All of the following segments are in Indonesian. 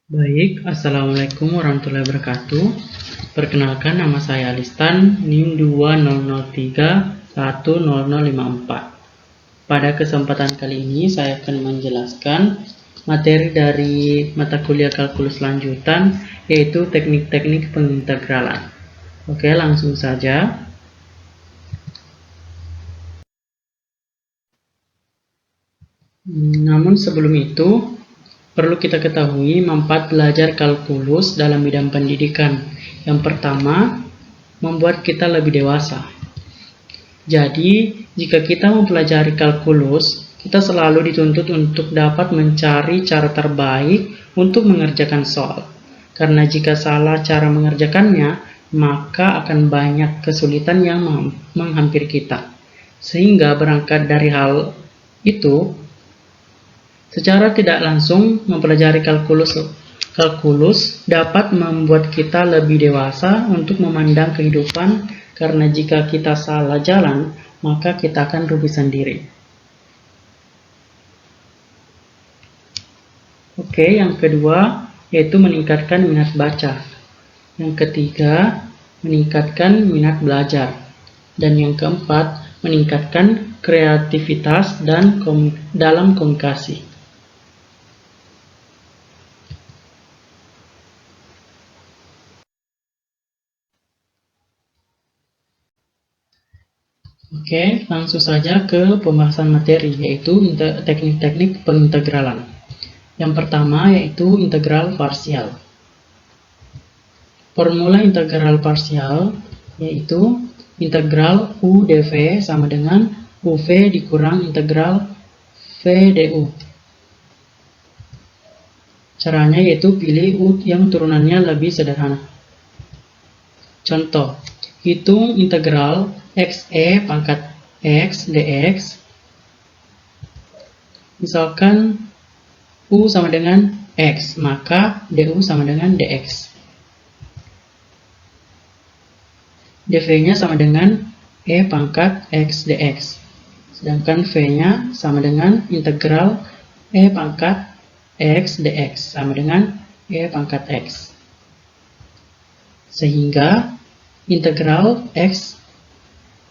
Baik, Assalamualaikum warahmatullahi wabarakatuh. Perkenalkan, nama saya Alistan, NIM 2003100054. Pada kesempatan kali ini saya akan menjelaskan materi dari mata kuliah kalkulus lanjutan, yaitu teknik-teknik pengintegralan. Oke, langsung saja. Namun sebelum itu, perlu kita ketahui manfaat belajar kalkulus dalam bidang pendidikan. Yang pertama, membuat kita lebih dewasa. Jadi, jika kita mempelajari kalkulus, kita selalu dituntut untuk dapat mencari cara terbaik untuk mengerjakan soal. Karena jika salah cara mengerjakannya, maka akan banyak kesulitan yang menghampiri kita. Sehingga berangkat dari hal itu, secara tidak langsung mempelajari kalkulus dapat membuat kita lebih dewasa untuk memandang kehidupan, karena jika kita salah jalan, maka kita akan rugi sendiri. Oke, yang kedua yaitu meningkatkan minat baca. Yang ketiga, meningkatkan minat belajar. Dan yang keempat, meningkatkan kreativitas dan dalam komunikasi. Oke, langsung saja ke pembahasan materi, yaitu teknik-teknik pengintegralan. Yang pertama yaitu integral parsial. Formula integral parsial yaitu integral U dV sama dengan UV dikurang integral V du. Caranya yaitu pilih U yang turunannya lebih sederhana. Contoh, hitung integral xe pangkat x dx. Misalkan U sama dengan x, maka du sama dengan dx. dv-nya sama dengan e pangkat x dx. Sedangkan v-nya sama dengan integral e pangkat x dx sama dengan e pangkat x. Sehingga integral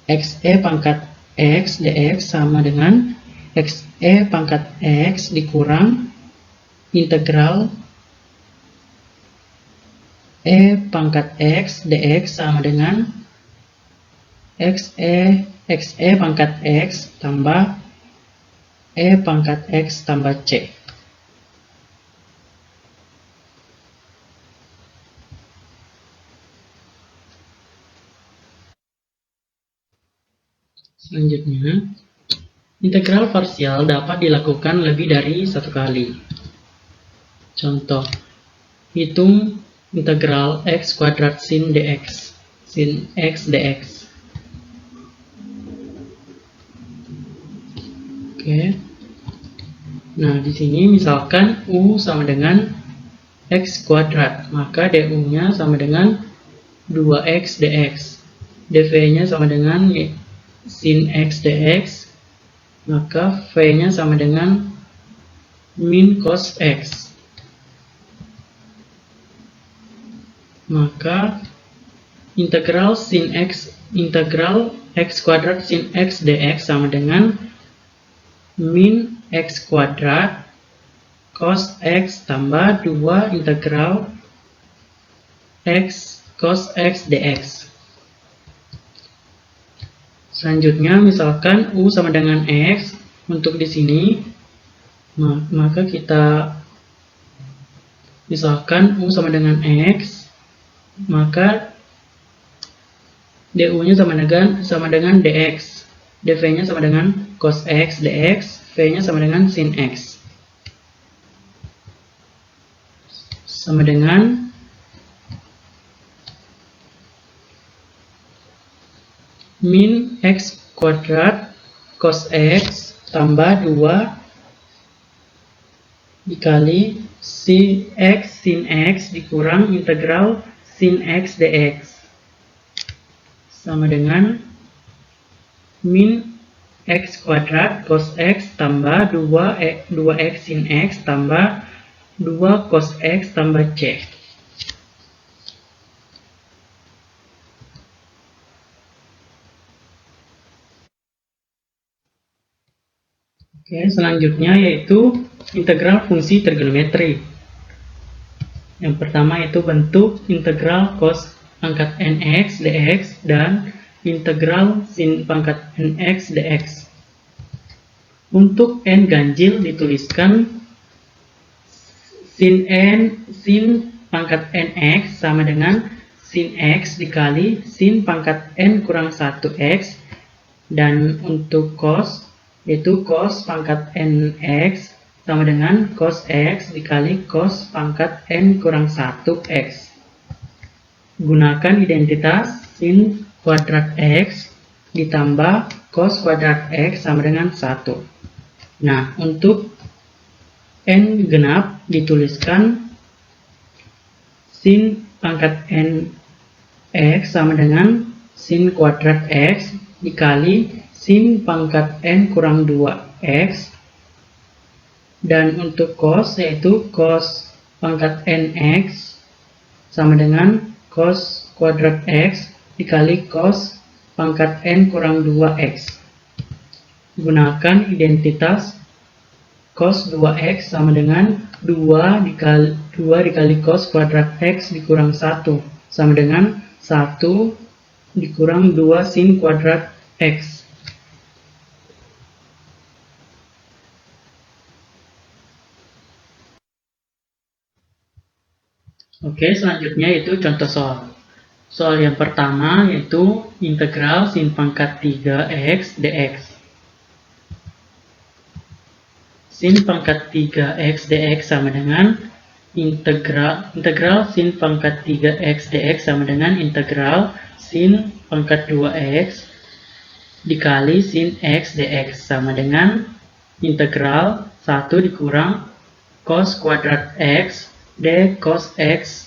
xe pangkat x dx sama dengan xe pangkat x dikurang integral e pangkat x dx sama dengan xe pangkat x tambah e pangkat x tambah c. Selanjutnya, integral parsial dapat dilakukan lebih dari satu kali. Contoh, hitung integral x kuadrat sin dx, sin x dx. Oke. Nah, di sini misalkan u sama dengan x kuadrat, maka du-nya sama dengan 2x dx. dv-nya sama dengan sin x dx, maka v-nya sama dengan min cos x. Maka integral x kuadrat sin x dx sama dengan min x kuadrat cos x tambah 2 integral x cos x dx. Selanjutnya, misalkan U sama dengan X, untuk di sini, maka kita misalkan U sama dengan X, maka DU-nya sama dengan DX, DV-nya sama dengan cos X DX, V-nya sama dengan sin X. Sama dengan min x kuadrat cos x tambah 2 dikali si x sin x dikurang integral sin x dx sama dengan min x kuadrat cos x tambah 2x sin x tambah 2 cos X tambah C. Oke, selanjutnya yaitu integral fungsi trigonometri. Yang pertama yaitu bentuk integral cos pangkat nx dx dan integral sin pangkat nx dx. Untuk n ganjil dituliskan sin pangkat nx sama dengan sin x dikali sin pangkat n kurang 1x, dan untuk cos yaitu cos pangkat nx sama dengan cos x dikali cos pangkat n kurang 1x. Gunakan identitas sin kuadrat x ditambah cos kuadrat x sama dengan 1. Nah, untuk n genap dituliskan sin pangkat n x sama dengan sin kuadrat x dikali sin pangkat n kurang 2x, dan untuk cos yaitu cos pangkat nx sama dengan cos kuadrat x dikali cos pangkat n kurang 2x. Gunakan identitas cos 2x sama dengan 2 dikali cos kuadrat x dikurang 1 sama dengan 1 dikurang 2 sin kuadrat x. Oke, selanjutnya yaitu contoh soal. Soal yang pertama yaitu integral sin pangkat 3x dx. Sin pangkat 3x dx sama dengan integral sin pangkat 3x dx sama dengan integral sin pangkat 2x dikali sin x dx sama dengan integral 1 dikurang cos kuadrat x d cos x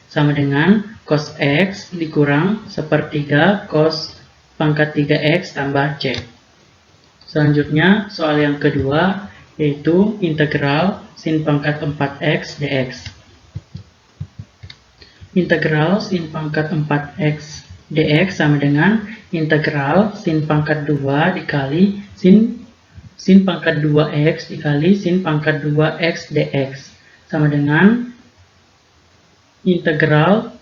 sama dengan cos x dikurang sepertiga cos pangkat 3x tambah c. Selanjutnya soal yang kedua yaitu integral sin pangkat 4x dx. Integral sin pangkat 4x dx sama dengan integral sin pangkat 2 dikali sin pangkat 2x dikali sin pangkat 2x dx sama dengan integral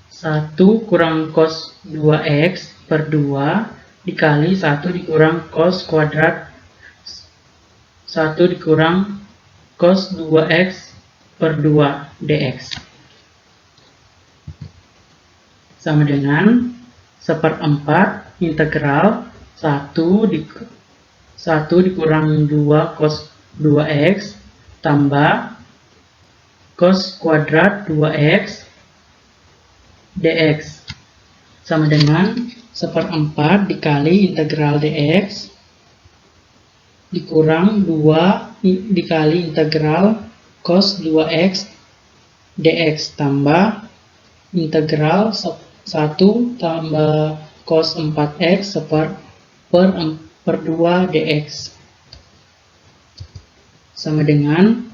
1 kurang cos 2x per 2 dikali 1 dikurang cos kuadrat 1 dikurang cos 2x per 2 dx sama dengan 1/4 integral 1 dikurang 2 cos 2x tambah cos kuadrat 2x dx sama dengan 1/4 dikali integral dx dikurang 2 dikali integral cos 2x dx tambah integral 1 tambah cos 4x per 2 dx sama dengan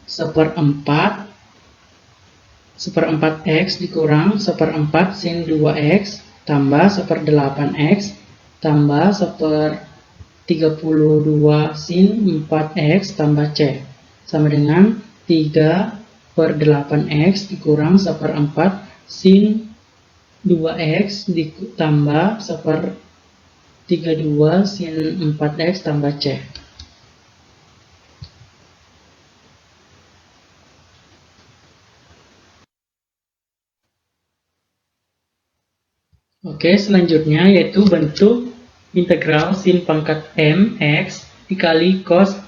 1/4x dikurang 1/4 sin 2x tambah 1/8x tambah 1/32 sin 4x tambah c sama dengan 3/8x dikurang 1/4 sin 2x ditambah 1/32 sin 4x tambah c. Oke, selanjutnya yaitu bentuk integral sin pangkat mx dikali cos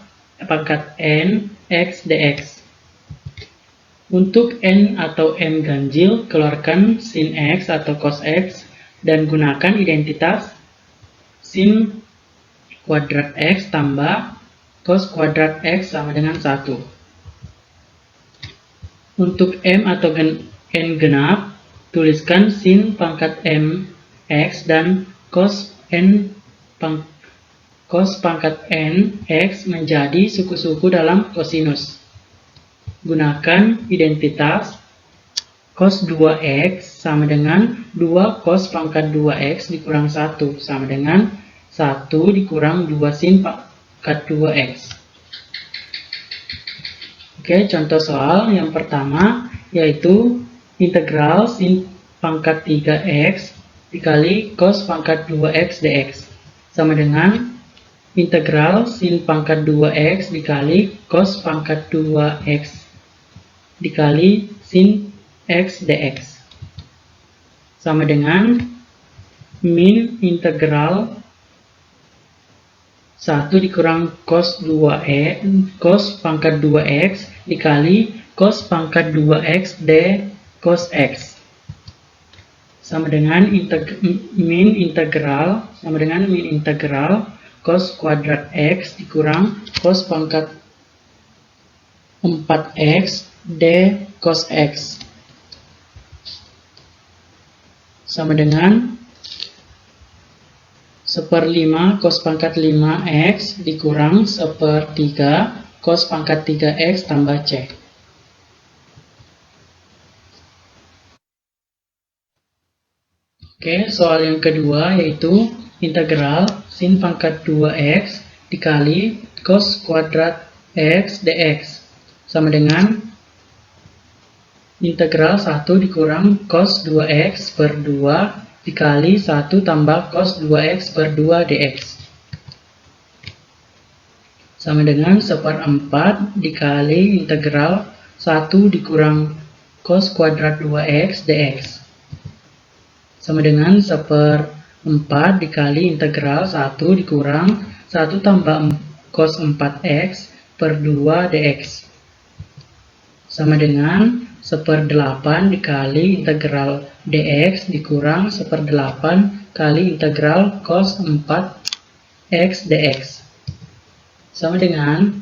pangkat n x dx. Untuk n atau m ganjil, keluarkan sin x atau cos x dan gunakan identitas sin kuadrat x tambah cos kuadrat x sama dengan 1. Untuk m atau n genap, tuliskan sin pangkat m x dan cos n cos pangkat n x menjadi suku-suku dalam kosinus. Gunakan identitas cos 2x sama dengan 2 cos pangkat 2x dikurang 1 sama dengan 1 dikurang 2 sin pangkat 2x. Oke, contoh soal yang pertama yaitu integral sin pangkat 3x dikali cos pangkat 2x dx sama dengan integral sin pangkat 2x dikali cos pangkat 2x dikali sin x dx sama dengan min integral 1 dikurang cos 2x cos pangkat 2x dikali cos pangkat 2x d cos x sama dengan min integral cos kuadrat x dikurang cos pangkat 4x d cos x sama dengan 1/5 cos pangkat 5x dikurang 1/3 cos pangkat 3x tambah c. Oke, soal yang kedua yaitu integral sin pangkat 2x dikali cos kuadrat x dx sama dengan integral 1 dikurang cos 2x per 2 dikali 1 tambah cos 2x per 2 dx sama dengan 1/4 dikali integral 1 dikurang cos kuadrat 2x dx sama dengan 1/4 dikali integral 1 dikurang 1 tambah cos 4x per 2 dx sama dengan 1/8 dikali integral dx dikurang 1/8 kali integral cos 4x dx sama dengan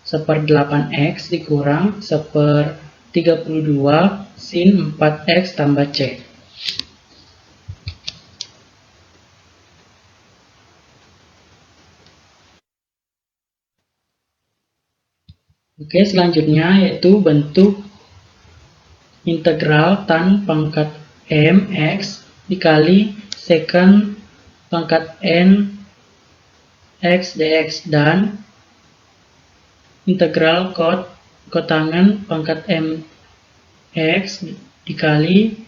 1/8x dikurang 1/32 sin 4x tambah c. Oke, selanjutnya yaitu bentuk integral tan pangkat m x dikali secant pangkat n x dx dan integral kotangen pangkat m x dikali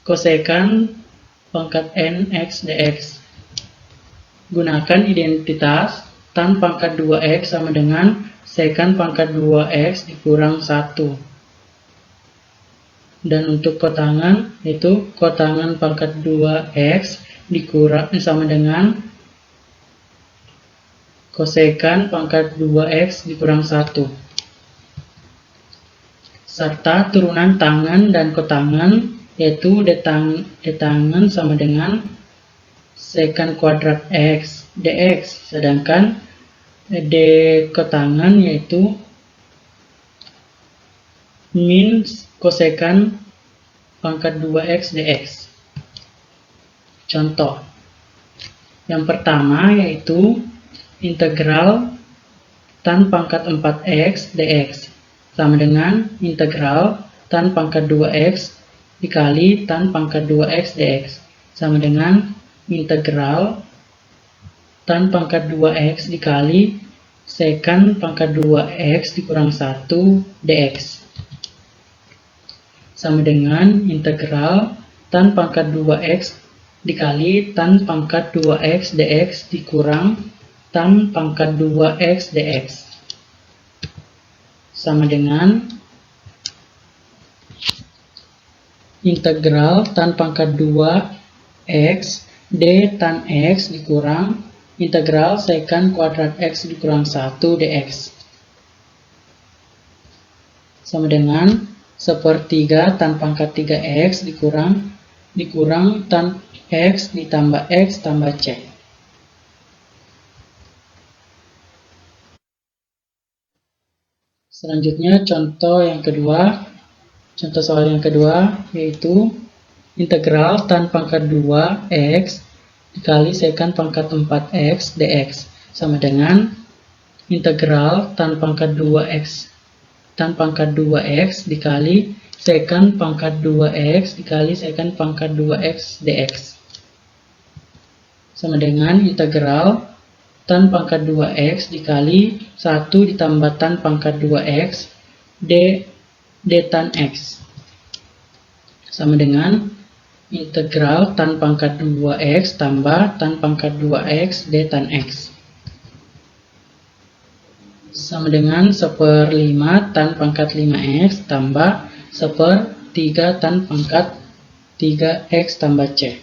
kosekant pangkat n x dx. Gunakan identitas tan pangkat 2x sama dengan secant pangkat 2x dikurang 1. Dan untuk kotangan itu kotangan pangkat 2x dikurang sama dengan kosekant pangkat 2x dikurang 1. Serta turunan tangan dan kotangan yaitu detangen sama dengan secant kuadrat x dx, sedangkan d kotangan yaitu min kosekant pangkat 2x dx. Contoh yang pertama yaitu integral tan pangkat 4x dx sama dengan integral tan pangkat 2x dikali tan pangkat 2x dx sama dengan integral tan pangkat 2x dikali secant pangkat 2x dikurang 1 dx sama dengan integral tan pangkat 2x dikali tan pangkat 2x dx dikurang tan pangkat 2x dx sama dengan integral tan pangkat 2x d tan x dikurang integral secant kuadrat x dikurang 1 dx sama dengan 1/3 tan pangkat 3x dikurang tan x ditambah x tambah c. Selanjutnya contoh soal yang kedua yaitu integral tan pangkat 2x dikali secant pangkat 4x dx sama dengan integral tan pangkat 2x dikali secant pangkat 2x dikali secant pangkat 2x dx sama dengan integral tan pangkat 2x dikali 1 ditambah tan pangkat 2x d tan x sama dengan integral tan pangkat 2x tambah tan pangkat 2x d tan x sama dengan 1/5 tan pangkat 5x tambah 1/3 tan pangkat 3x tambah c.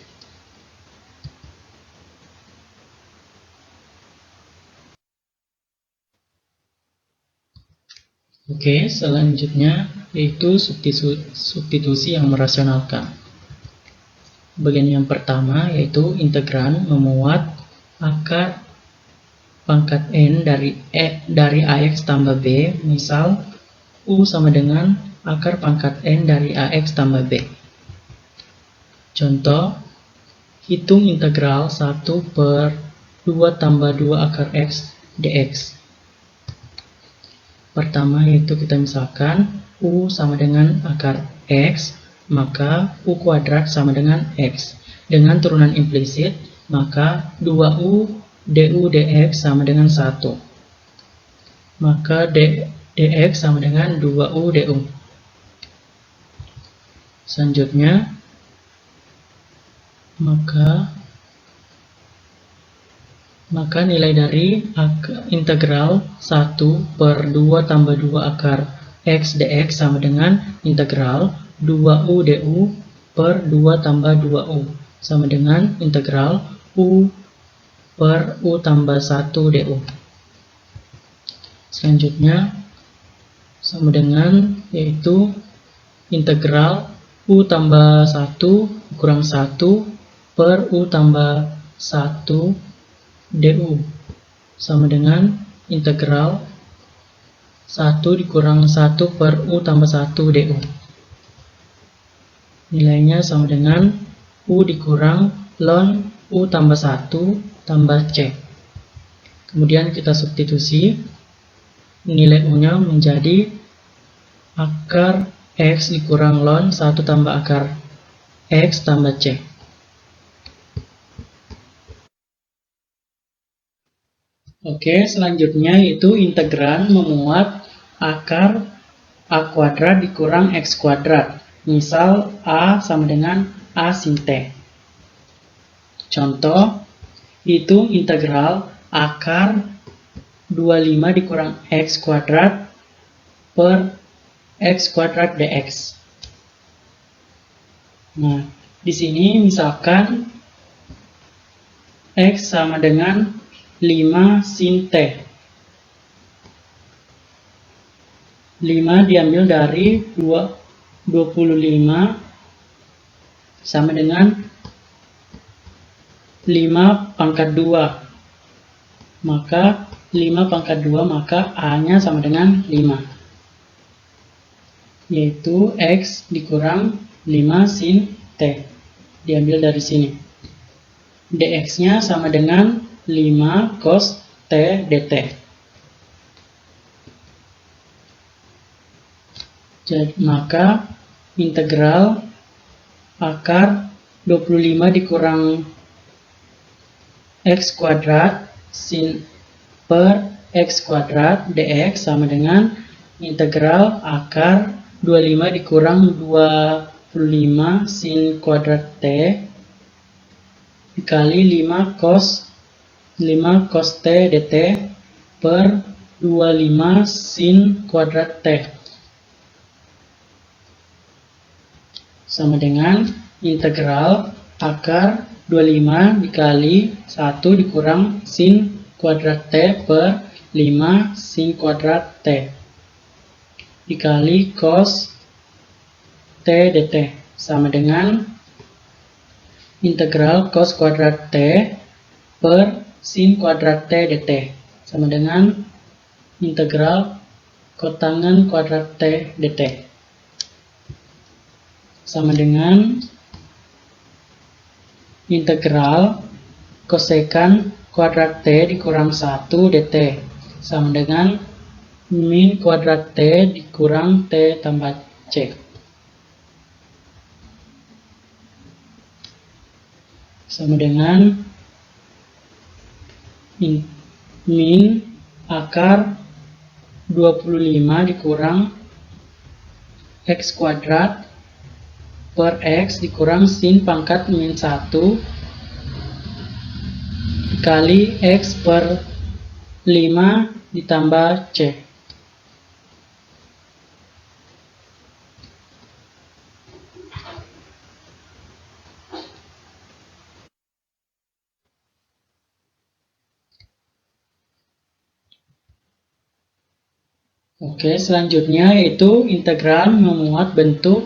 Oke, selanjutnya yaitu substitusi yang merasionalkan. Bagian yang pertama yaitu integran memuat akar pangkat n dari ax tambah b, misal u sama dengan akar pangkat n dari ax tambah b. Contoh, hitung integral 1/2 tambah 2 akar x dx. Pertama yaitu kita misalkan u sama dengan akar x, maka u kuadrat sama dengan x. Dengan turunan implisit, maka 2u du dx sama dengan 1. Maka dx sama dengan 2u du. Selanjutnya, maka nilai dari integral 1/2 tambah 2 akar x dx sama dengan integral 2u du per 2 tambah 2u sama dengan integral u per u tambah 1 du. Selanjutnya sama dengan yaitu integral u tambah 1 kurang 1 per u tambah 1 du sama dengan integral 1 dikurang 1 per u tambah 1 du. Nilainya sama dengan u dikurang ln u tambah 1 tambah c. Kemudian kita substitusi, nilai u-nya menjadi akar x dikurang ln 1 tambah akar x tambah c. Oke, selanjutnya yaitu integran memuat akar a kuadrat dikurang x kuadrat. Misal a sama dengan a sin t. Contoh, hitung integral akar 25 dikurang x kuadrat per x kuadrat dx. Nah, di sini misalkan x sama dengan 5 sin t. 5 diambil dari 25 sama dengan 5 pangkat 2. Maka 5 pangkat 2 maka a-nya sama dengan 5. Yaitu x dikurang 5 sin t. Diambil dari sini. dx-nya sama dengan 5 cos t dt. Jadi, maka integral akar 25 dikurang x kuadrat sin per x kuadrat dx sama dengan integral akar 25 dikurang 25 sin kuadrat t dikali 5 cos t dt per 25 sin kuadrat t sama dengan integral akar 25 dikali 1 dikurang sin kuadrat t per 5 sin kuadrat t dikali cos t dt sama dengan integral cos kuadrat t per sin kuadrat t dt sama dengan integral kotangen kuadrat t dt sama dengan integral kosekan kuadrat T dikurang 1 dt sama dengan min kuadrat T dikurang T tambah C. Sama dengan min akar 25 dikurang X kuadrat per X dikurang sin pangkat min 1 dikali X per 5 ditambah C. Oke, selanjutnya yaitu integral memuat bentuk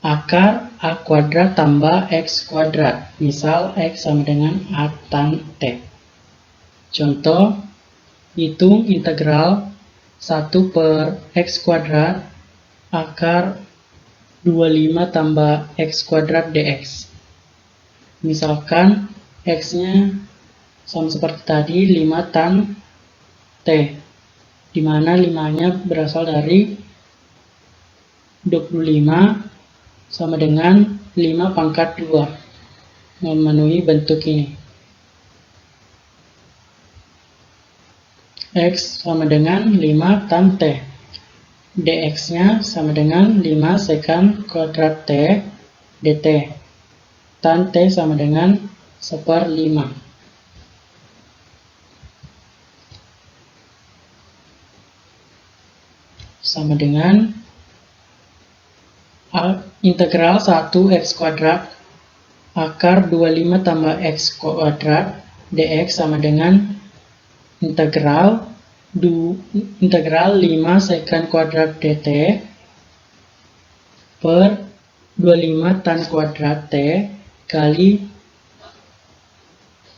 akar A kuadrat tambah X kuadrat. Misal X sama dengan A tan T. Contoh, hitung integral 1 per X kuadrat akar 25 tambah X kuadrat dx. Misalkan X-nya sama seperti tadi 5 tan T, di mana 5-nya berasal dari 25 sama dengan 5 pangkat 2 memenuhi bentuk ini. X sama dengan 5 tan T. dx-nya sama dengan 5 sekan kuadrat T dt. Tan T sama dengan 1/5. Sama dengan integral 1 X kuadrat akar 25 tambah X kuadrat dx sama dengan integral 5 sekan kuadrat dt per 25 tan kuadrat T kali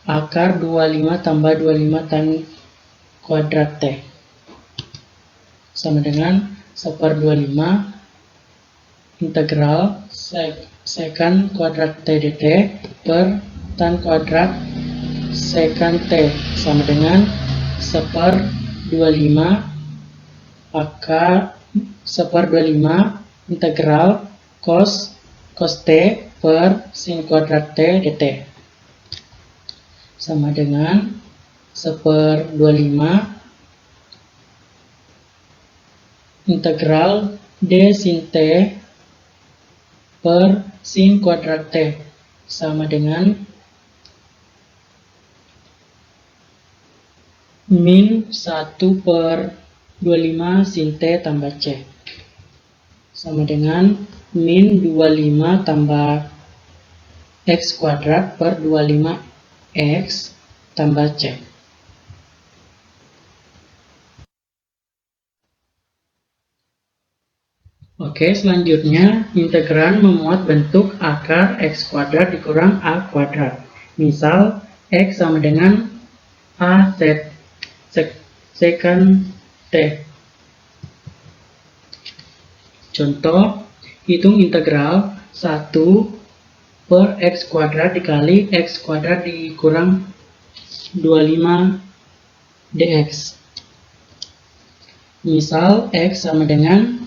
akar 25 tambah 25 tan kuadrat T sama dengan 1/25 integral sekan kuadrat T dt per tan kuadrat sekan T sama dengan 1/25 akar 1/25 integral cos T per sin kuadrat T dt sama dengan 1/25 integral D sin T per sin kuadrat T sama dengan min 1/25 sin T tambah C sama dengan min 25 tambah X kuadrat per 25 X tambah C. Oke, selanjutnya integral memuat bentuk akar X kuadrat dikurang A kuadrat. Misal X sama dengan A sekan T. Contoh, hitung integral 1 per X kuadrat dikali X kuadrat dikurang 25 dx. Misal X sama dengan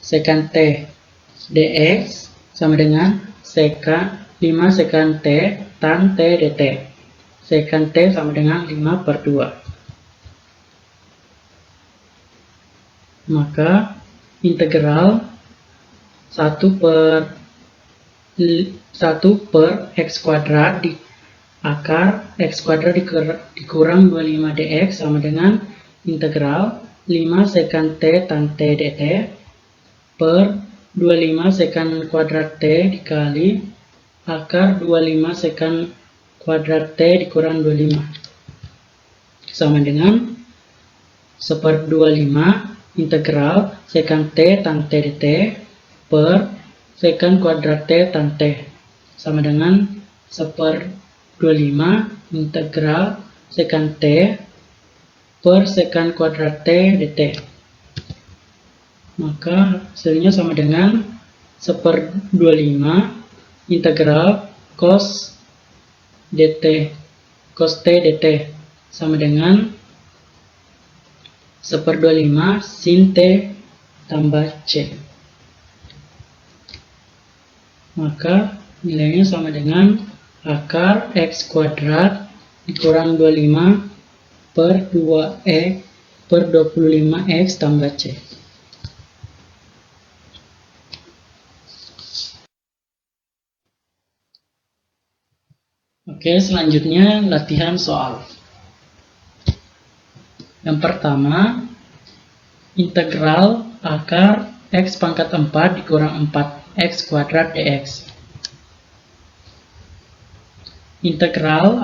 sekan T, dx sama dengan 5 sekan T tan T dt. Sekan T sama dengan 5/2. Maka integral 1 per X kuadrat di akar X kuadrat dikurang 25 dx sama dengan integral 5 sekan T tan T dt per 25 sekan kuadrat T dikali akar 25 sekan kuadrat T dikurang 25 sama dengan 1/25 integral sekan T tan T dt per sekan kuadrat T tan T sama dengan 1/25 integral sekan T per sekan kuadrat T dt. Maka hasilnya sama dengan 1/25 integral cos dt cos T dt sama dengan 1/25 sin T tambah C. Maka nilainya sama dengan akar X kuadrat dikurang 25 per 2X per 25X tambah C. Oke, selanjutnya latihan soal. Yang pertama, integral akar X pangkat 4 dikurang 4X kuadrat dx. Integral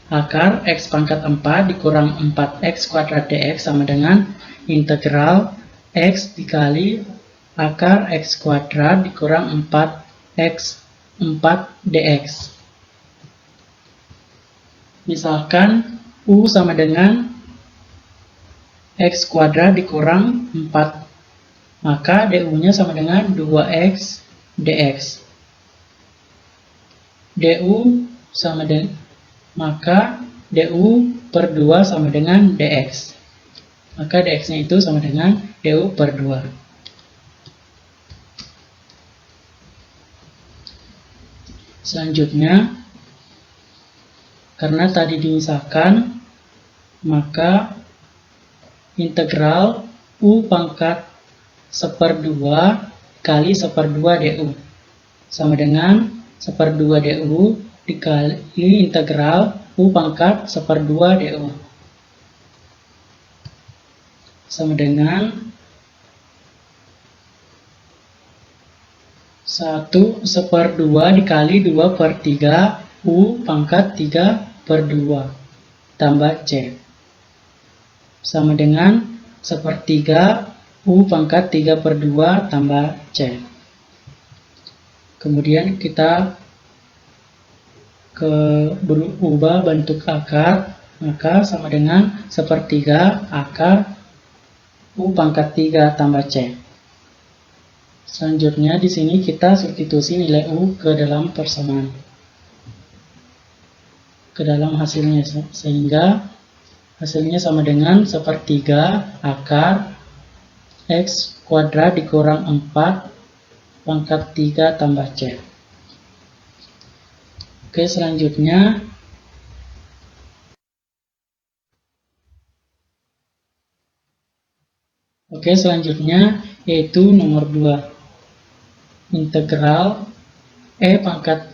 akar X pangkat 4 dikurang 4X kuadrat dx sama dengan integral X dikali akar X kuadrat dikurang 4X 4 dx. Misalkan U sama dengan X kuadrat dikurang 4, maka DU-nya sama dengan 2X dx. DU sama dengan, maka DU per 2 sama dengan dx. Maka dx-nya itu sama dengan DU per 2. Selanjutnya, karena tadi dimisahkan, maka integral U pangkat 1/2 kali 1/2 DU sama dengan 1/2 DU dikali integral U pangkat 1/2 DU sama dengan 1/2 dikali 2/3 U pangkat 3/2 tambah C sama dengan 1/3 U pangkat 3/2 tambah C. Kemudian kita ubah bentuk akar, maka sama dengan 1/3 akar U pangkat 3 tambah C. Selanjutnya di sini kita substitusi nilai U ke dalam persamaan, ke dalam hasilnya, sehingga hasilnya sama dengan 1/3 akar X kuadrat dikurang 4 pangkat 3 tambah C. Oke, selanjutnya yaitu nomor 2. Integral E pangkat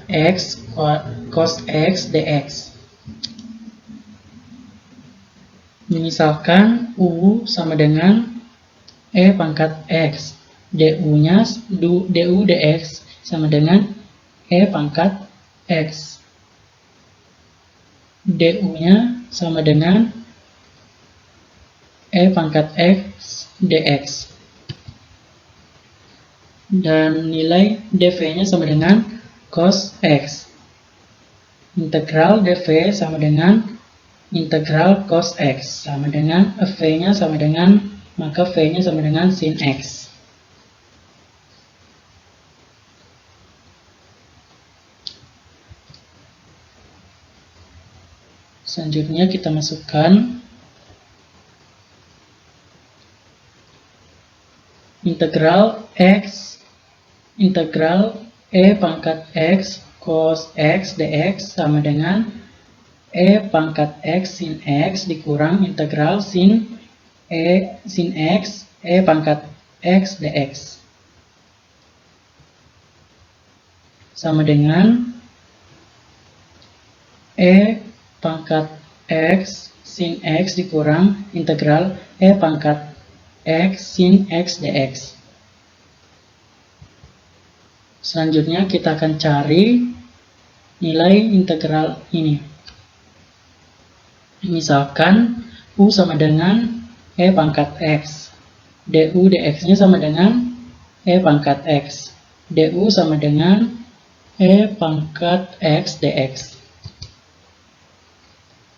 X cos X dx. Misalkan U sama dengan E pangkat X, DU dx sama dengan E pangkat X. DU-nya sama dengan E pangkat X dx. Dan nilai dv-nya sama dengan cos X. Integral dv sama dengan integral cos X sama dengan v-nya sama dengan, maka v-nya sama dengan sin X. Selanjutnya kita masukkan integral E pangkat X cos X dx sama dengan E pangkat X sin X dikurang integral sin X E pangkat X dx sama dengan E pangkat X sin X dikurang integral E pangkat X sin X dx. Selanjutnya kita akan cari nilai integral ini. Misalkan U sama dengan E pangkat X, DU dx-nya sama dengan E pangkat X, DU sama dengan E pangkat X dx.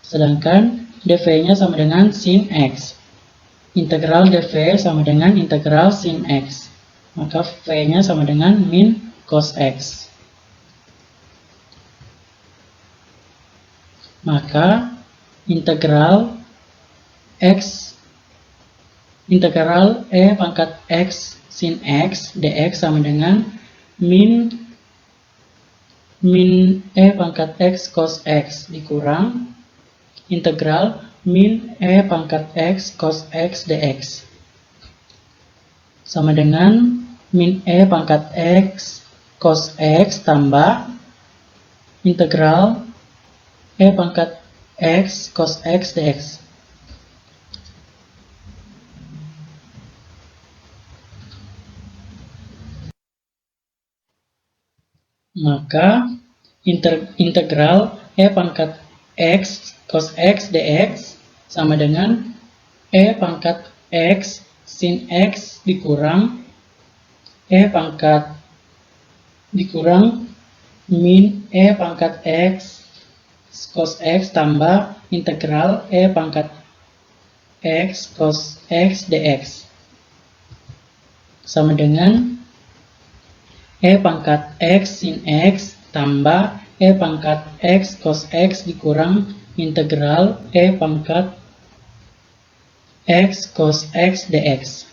Sedangkan dv-nya sama dengan sin X. Integral dv sama dengan integral sin X. Maka v-nya sama dengan min cos X. Maka integral E pangkat X sin X dx sama dengan min E pangkat X cos X dikurang integral min E pangkat X cos X dx sama dengan min E pangkat X cos X tambah integral E pangkat X cos X dx. Maka integral E pangkat X cos X dx sama dengan E pangkat X sin X dikurang E pangkat dikurang min E pangkat X cos X tambah integral E pangkat X cos X dx sama dengan E pangkat X sin X tambah E pangkat X cos X dikurang integral E pangkat X cos X dx.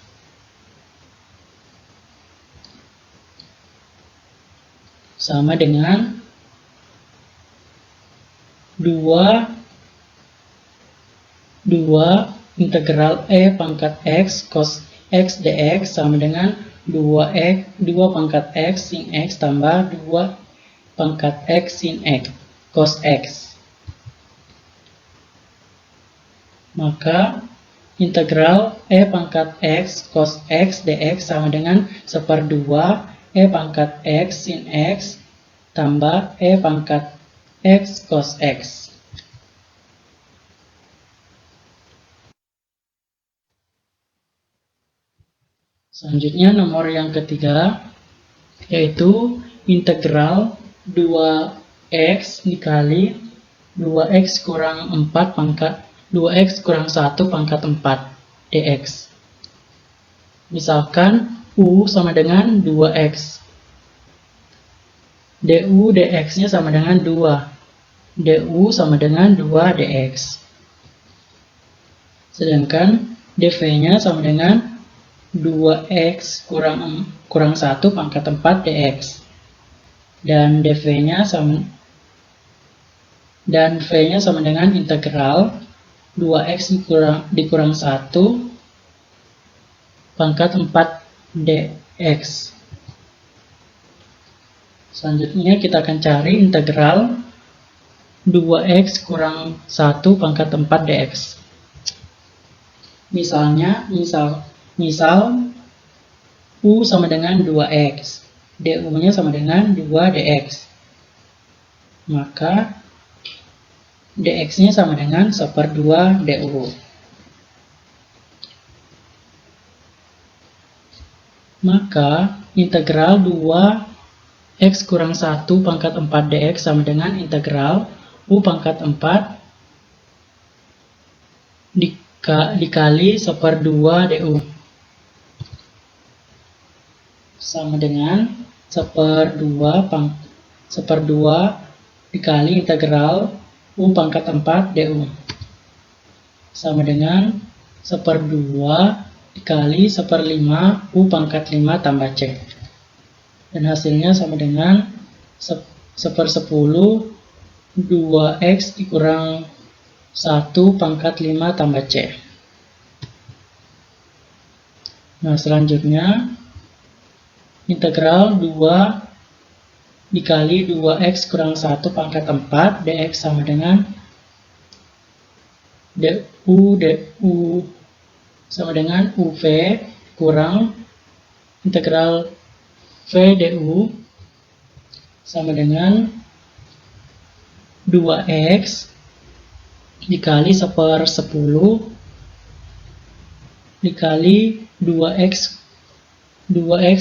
Sama dengan 2 integral E pangkat X cos X dx sama dengan 2 pangkat X sin X tambah 2 pangkat X sin X cos X. Maka integral E pangkat X cos X dx sama dengan 1/2 E pangkat X sin X tambah E pangkat X cos X. Selanjutnya nomor yang ketiga yaitu integral 2x dikali 2x kurang 4 pangkat 2x kurang 1 pangkat 4 dx. Misalkan U sama dengan 2x. du dx-nya sama dengan 2. du sama dengan 2 dx. Sedangkan dv-nya sama dengan 2x kurang 1 pangkat 4 dx. Dan dv-nya sama dan v-nya sama dengan integral 2x dikurang 1 pangkat 4 dx. Selanjutnya kita akan cari integral 2x kurang 1 pangkat 4 dx. Misal U sama dengan 2x, du-nya sama dengan 2 dx. Maka dx-nya sama dengan 1/2 du. Maka integral 2x kurang 1 pangkat 4 dx sama dengan integral U pangkat 4 dikali 1/2 du. Sama dengan 1/2 dikali integral U pangkat 4 du. Sama dengan 1/2 dikali 1/5 U pangkat 5 tambah C. Dan hasilnya sama dengan 1/10 2x dikurang 1 pangkat 5 tambah C. Nah, selanjutnya integral 2 dikali 2x kurang 1 pangkat 4 dx sama dengan du sama dengan uv kurang integral v du sama dengan 2x dikali 1/10 dikali 2x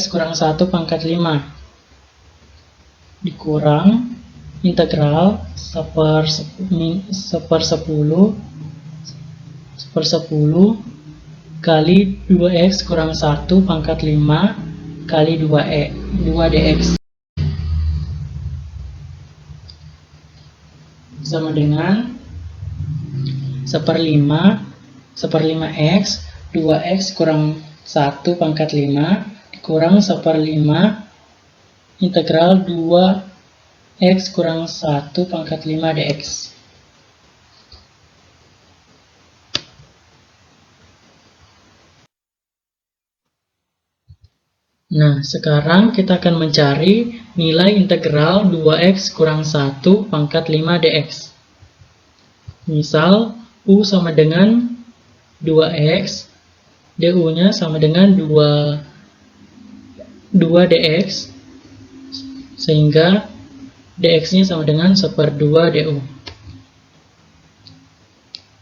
kurang 1 pangkat 5 dikurang integral 1/10 kali 2x kurang 1 pangkat 5 kali 2 dx sama dengan 1/5 X 2X kurang 1 pangkat 5 dikurang 1/5 integral 2X kurang 1 pangkat 5 dx. Nah, sekarang kita akan mencari nilai integral 2X kurang 1 pangkat 5 dx. Misal, U sama dengan 2X, DU-nya sama dengan 2 dx, sehingga dx-nya sama dengan 1/2 du.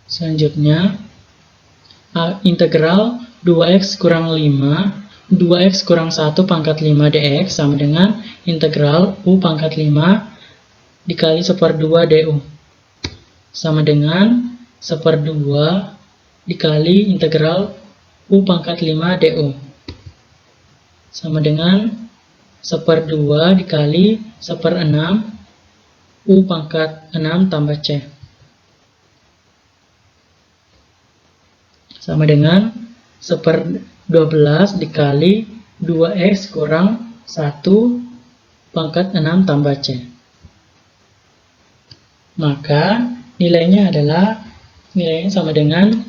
Selanjutnya, integral 2x kurang 5, 2x kurang 1 pangkat 5 dx sama dengan integral u pangkat 5 dikali 1/2 du. Sama dengan 1/2 dikali integral u pangkat 5 du. Sama dengan 1/2 dikali 1/6 u pangkat 6 tambah c. Sama dengan 1/12 dikali 2x kurang 1 pangkat 6 tambah c. Maka nilainya sama dengan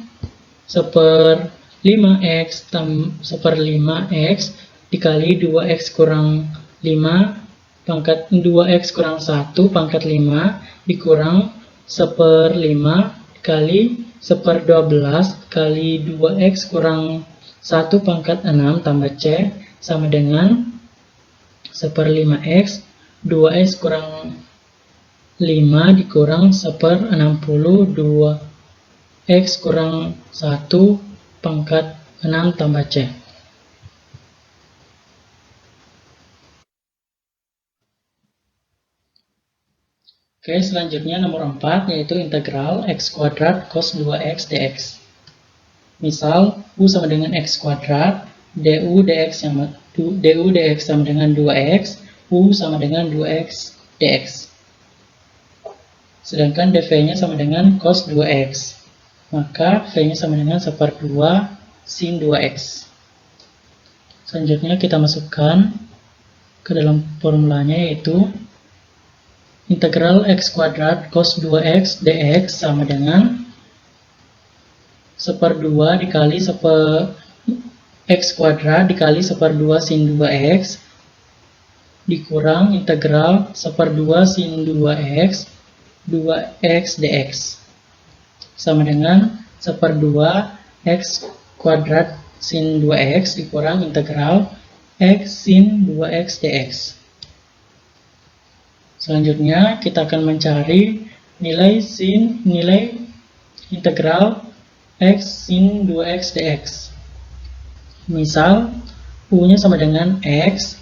1/5x dikali 2x kurang 5 pangkat 2x kurang 1 pangkat 5 dikurang 1/5 dikali 1/12 kali 2x kurang 1 pangkat 6 tambah c sama dengan 1/5x 2x kurang 5 dikurang 1/60 2x kurang 1 pangkat 6 tambah c. Oke, selanjutnya nomor 4 yaitu integral x kuadrat cos 2x dx. Misal, u sama dengan x kuadrat, du dx sama dengan 2x, u sama dengan 2x dx. Sedangkan dv-nya sama dengan cos 2x. Maka v-nya sama dengan 1/2 sin 2x. Selanjutnya kita masukkan ke dalam formulanya yaitu integral x kuadrat cos 2x dx sama dengan 1/2 dikali x kuadrat dikali 1/2 sin 2x dikurang integral 1/2 sin 2x 2x dx sama dengan 1/2 x kuadrat sin 2x dikurang integral x sin 2x dx. Selanjutnya kita akan mencari nilai integral x sin 2x dx. Misal u-nya sama dengan x,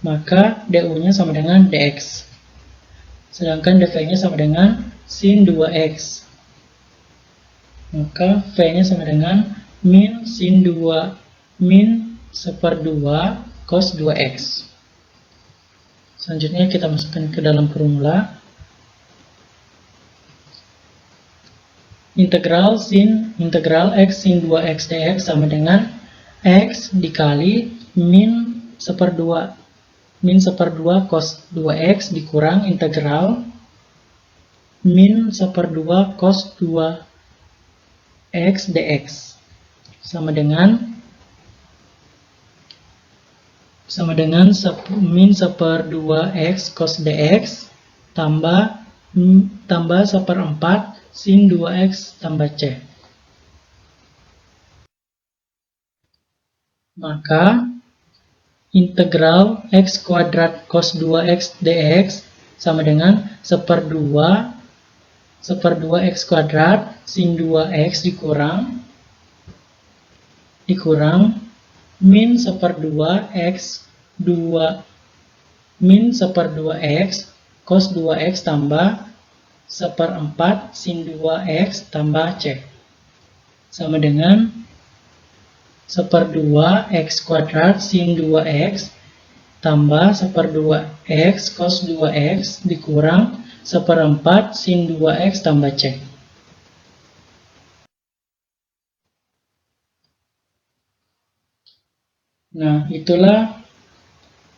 maka du-nya sama dengan dx. Sedangkan dv-nya sama dengan sin 2x. Maka v-nya sama dengan min 1/2 cos 2x. Selanjutnya kita masukkan ke dalam formula. Integral x sin 2x dx sama dengan x dikali min 1/2 cos 2x dikurang integral min 1/2 cos 2x dx sama dengan min 1/2x cos dx tambah 1/4 sin 2x tambah c. Maka integral x kuadrat cos 2x dx sama dengan 1/2 x kuadrat sin 2x dikurang min 1/2 x cos 2x tambah 1/4 sin 2x tambah c sama dengan 1/2 x kuadrat sin 2x tambah 1/2 x cos 2x dikurang 1/4 sin 2x tambah c. Nah, itulah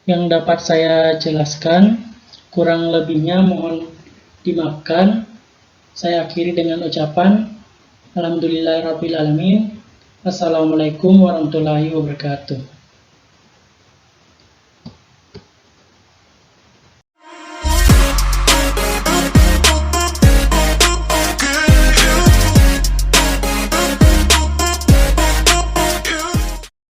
yang dapat saya jelaskan. Kurang lebihnya mohon dimaafkan. Saya akhiri dengan ucapan Alhamdulillahirrabbilalamin. Assalamualaikum warahmatullahi wabarakatuh.